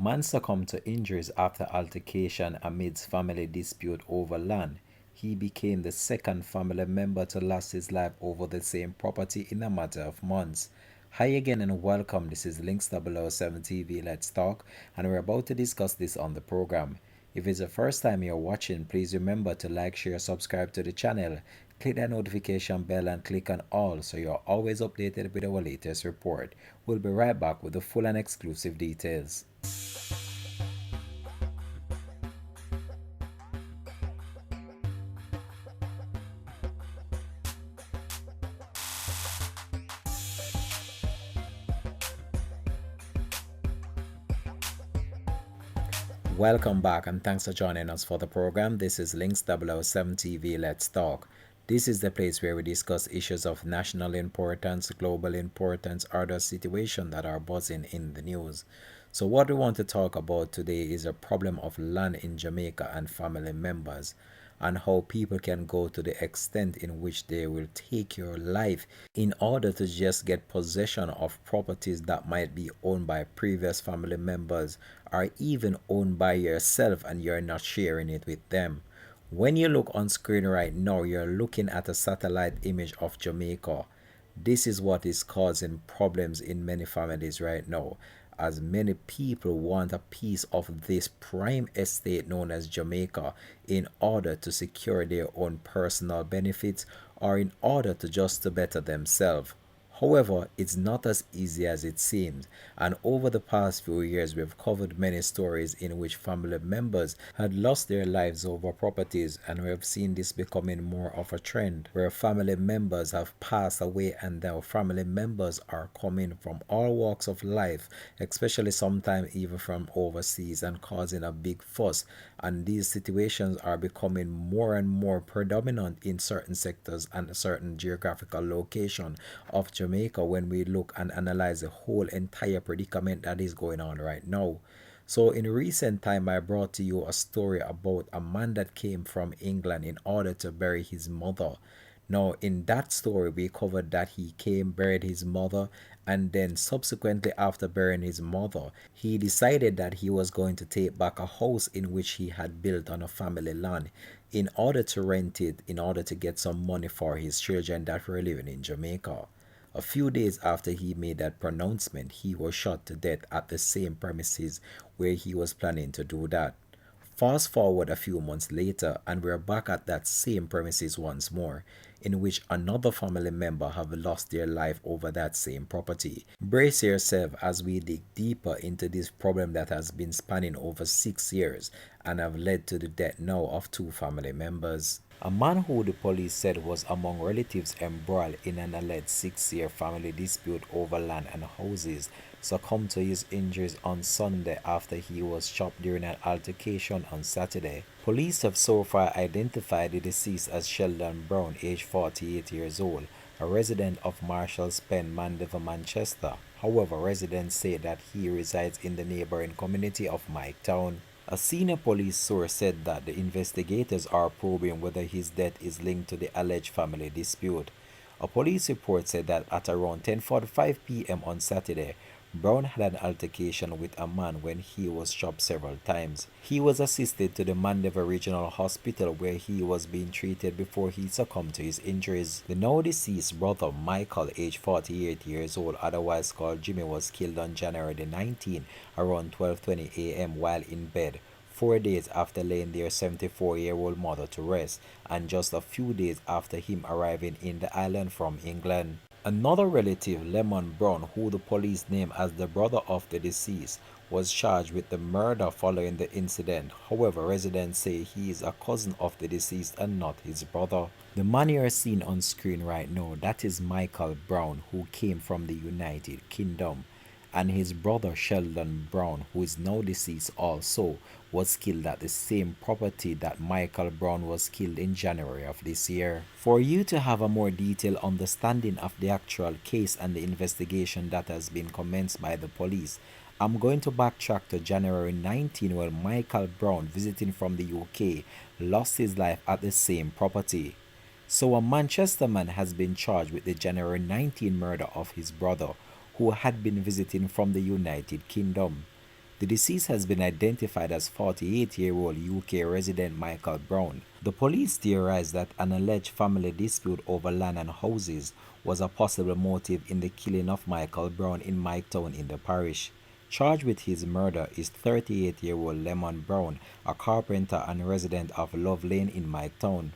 Man succumbed to injuries after altercation amidst family dispute over land. He became the second family member to lose his life over the same property in a matter of months. Hi again and welcome. This is Links 007 TV Let's Talk, and we're about to discuss this on the program. If it's the first time you're watching, please remember to like, share, subscribe to the channel. Click that notification bell and click on all so you're always updated with our latest report. We'll be right back with the full and exclusive details. Welcome back and thanks for joining us for the program. This is Links 007 TV Let's Talk. This is the place where we discuss issues of national importance, global importance, or the situations that are buzzing in the news. So what we want to talk about today is a problem of land in Jamaica and family members, and how people can go to the extent in which they will take your life in order to just get possession of properties that might be owned by previous family members or even owned by yourself and you're not sharing it with them. When you look on screen right now, you're looking at a satellite image of Jamaica. This is what is causing problems in many families right now, as many people want a piece of this prime estate known as Jamaica in order to secure their own personal benefits or in order to just to better themselves. However, it's not as easy as it seems, and over the past few years we've covered many stories in which family members had lost their lives over properties, and we have seen this becoming more of a trend where family members have passed away and now family members are coming from all walks of life, especially sometimes even from overseas, and causing a big fuss. And these situations are becoming more and more predominant in certain sectors and a certain geographical location of Jamaica when we look and analyze the whole entire predicament that is going on right now. So in recent time I brought to you a story about a man that came from England in order to bury his mother. Now, in that story, we covered that he came, buried his mother, and then subsequently, after burying his mother, he decided that he was going to take back a house in which he had built on a family land in order to rent it, in order to get some money for his children that were living in Jamaica. A few days after he made that pronouncement, he was shot to death at the same premises where he was planning to do that. Fast forward a few months later, and we're back at that same premises once more, in which another family member have lost their life over that same property. Brace yourself as we dig deeper into this problem that has been spanning over 6 years and have led to the death now of two family members. A man who the police said was among relatives embroiled in an alleged 6-year family dispute over land and houses succumbed to his injuries on Sunday after he was shot during an altercation on Saturday. Police have so far identified the deceased as Sheldon Brown, age 48 years old, a resident of Marshall's Pen, Mandeville, Manchester. However, residents say that he resides in the neighboring community of Miketown. A senior police source said that the investigators are probing whether his death is linked to the alleged family dispute. A police report said that at around 10:45 p.m. on Saturday, Brown had an altercation with a man when he was shot several times. He was assisted to the Mandeville Regional Hospital where he was being treated before he succumbed to his injuries. The now deceased brother Michael, age 48 years old, otherwise called Jimmy, was killed on January the 19th around 12:20 a.m. while in bed, 4 days after laying their 74-year-old mother to rest, and just a few days after him arriving in the island from England. Another relative, Lemon Brown, who the police named as the brother of the deceased, was charged with the murder following the incident. However, residents say he is a cousin of the deceased and not his brother. The man you are seeing on screen right now, that is Michael Brown, who came from the United Kingdom, and his brother Sheldon Brown, who is now deceased also, was killed at the same property that Michael Brown was killed in January of this year. For you to have a more detailed understanding of the actual case and the investigation that has been commenced by the police, I'm going to backtrack to January 19 when Michael Brown, visiting from the UK, lost his life at the same property. So a Manchester man has been charged with the January 19 murder of his brother, who had been visiting from the United Kingdom. The deceased has been identified as 48-year-old UK resident Michael Brown. The police theorized that an alleged family dispute over land and houses was a possible motive in the killing of Michael Brown in Miketown in the parish. Charged with his murder is 38-year-old Lemon Brown, a carpenter and resident of Love Lane in Miketown.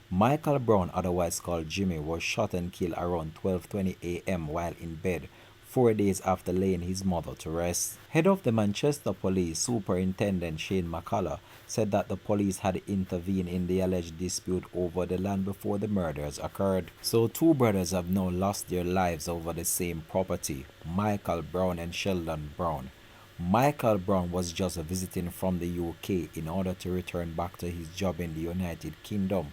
Michael Brown, otherwise called Jimmy, was shot and killed around 12:20 a.m. while in bed, 4 days after laying his mother to rest. Head of the Manchester Police, Superintendent Shane McCullough, said that the police had intervened in the alleged dispute over the land before the murders occurred. So two brothers have now lost their lives over the same property, Michael Brown and Sheldon Brown. Michael Brown was just visiting from the UK in order to return back to his job in the United Kingdom,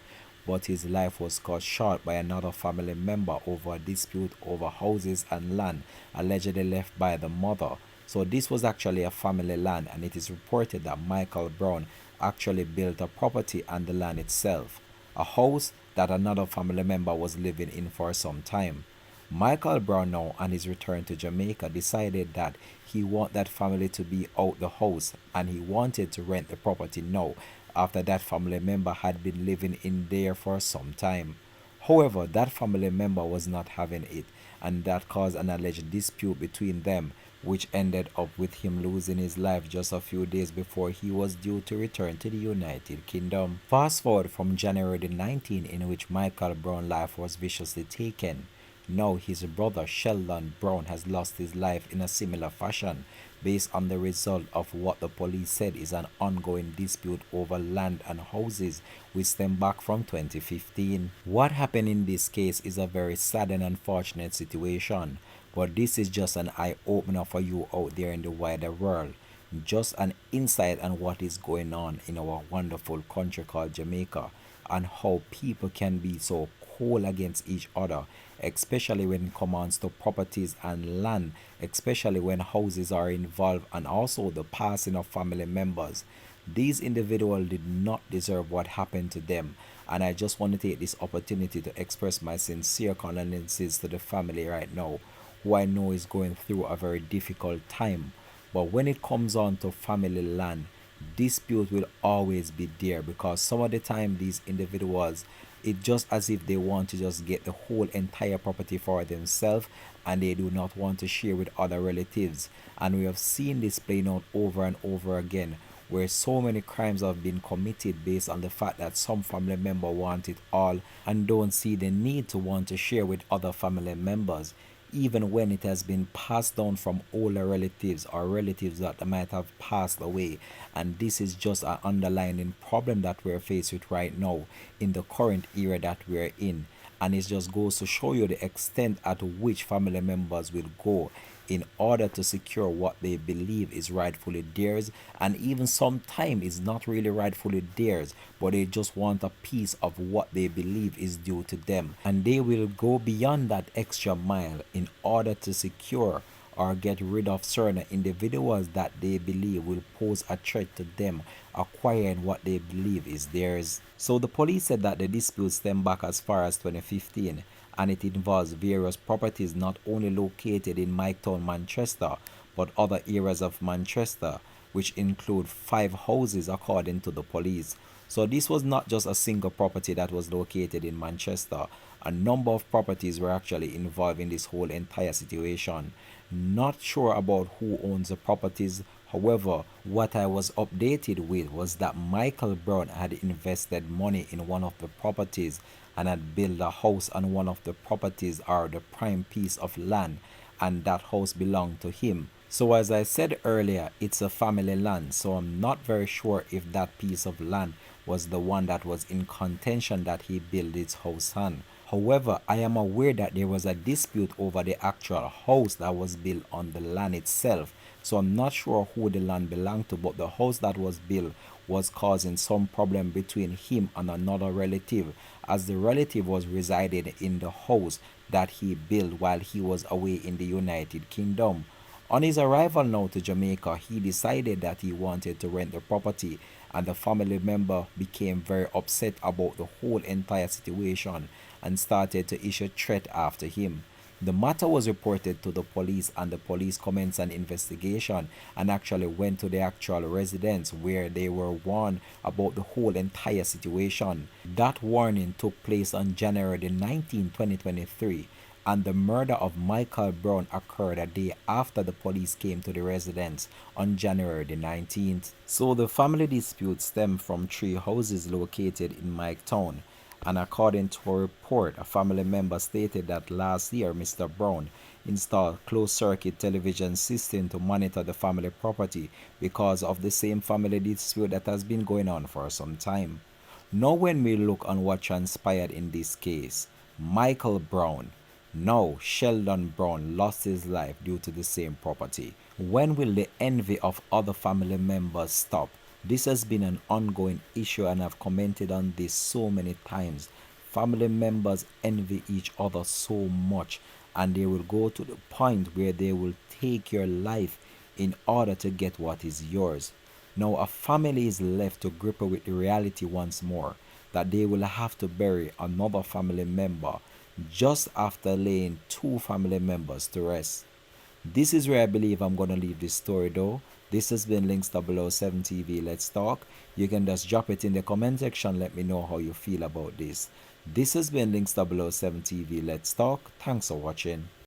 but his life was cut short by another family member over a dispute over houses and land allegedly left by the mother. So this was actually a family land, and it is reported that Michael Brown actually built a property on the land itself, a house that another family member was living in for some time. Michael Brown, now on his return to Jamaica, decided that he wanted that family to be out the house and he wanted to rent the property now, after that family member had been living in there for some time. However, that family member was not having it, and that caused an alleged dispute between them, which ended up with him losing his life just a few days before he was due to return to the United Kingdom. Fast forward from January the 19th, in which Michael Brown's life was viciously taken. Now his brother Sheldon Brown has lost his life in a similar fashion, based on the result of what the police said is an ongoing dispute over land and houses which stem back from 2015. What happened in this case is a very sad and unfortunate situation, but this is just an eye-opener for you out there in the wider world. Just an insight on what is going on in our wonderful country called Jamaica, and how people can be so cold against each other, especially when it comes to properties and land, especially when houses are involved, and also the passing of family members. These individuals did not deserve what happened to them, and I just want to take this opportunity to express my sincere condolences to the family right now, who I know is going through a very difficult time. But when it comes on to family land, dispute will always be there, because some of the time these individuals, it's just as if they want to just get the whole entire property for themselves, and they do not want to share with other relatives. And we have seen this playing out over and over again, where so many crimes have been committed based on the fact that some family member want it all and don't see the need to want to share with other family members, even when it has been passed down from older relatives or relatives that might have passed away. And this is just an underlying problem that we're faced with right now in the current era that we're in. And it just goes to show you the extent at which family members will go in order to secure what they believe is rightfully theirs, and even sometimes is not really rightfully theirs, but they just want a piece of what they believe is due to them, and they will go beyond that extra mile in order to secure or get rid of certain individuals that they believe will pose a threat to them acquiring what they believe is theirs. So the police said that the dispute stemmed back as far as 2015, and it involves various properties not only located in Miketown, Manchester, but other areas of Manchester, which include 5 houses according to the police. So this was not just a single property that was located in Manchester. A number of properties were actually involved in this whole entire situation. Not sure about who owns the properties. However, what I was updated with was that Michael Brown had invested money in one of the properties and had built a house on one of the properties, or the prime piece of land, and that house belonged to him. So as I said earlier, it's a family land, so I'm not very sure if that piece of land was the one that was in contention that he built his house on. However, I am aware that there was a dispute over the actual house that was built on the land itself. So I'm not sure who the land belonged to, but the house that was built was causing some problem between him and another relative, as the relative was residing in the house that he built while he was away in the United Kingdom. On his arrival now to Jamaica, he decided that he wanted to rent the property, and the family member became very upset about the whole entire situation and started to issue threat after him. The matter was reported to the police, and the police commenced an investigation and actually went to the actual residence where they were warned about the whole entire situation. That warning took place on January the 19th, 2023, and the murder of Michael Brown occurred a day after the police came to the residence on January the 19th. So the family dispute stemmed from three houses located in Miketown, and according to a report, a family member stated that last year Mr. Brown installed closed-circuit television system to monitor the family property because of the same family dispute that has been going on for some time. Now when we look on what transpired in this case, Michael Brown, now Sheldon Brown, lost his life due to the same property. When will the envy of other family members stop? This has been an ongoing issue, and I've commented on this so many times. Family members envy each other so much, and they will go to the point where they will take your life in order to get what is yours. Now, a family is left to grapple with the reality once more that they will have to bury another family member just after laying two family members to rest. This is where I believe I'm going to leave this story though. This has been Links 007 TV. Let's talk. You can just drop it in the comment section. Let me know how you feel about this. This has been Links 007 TV. Let's talk. Thanks for watching.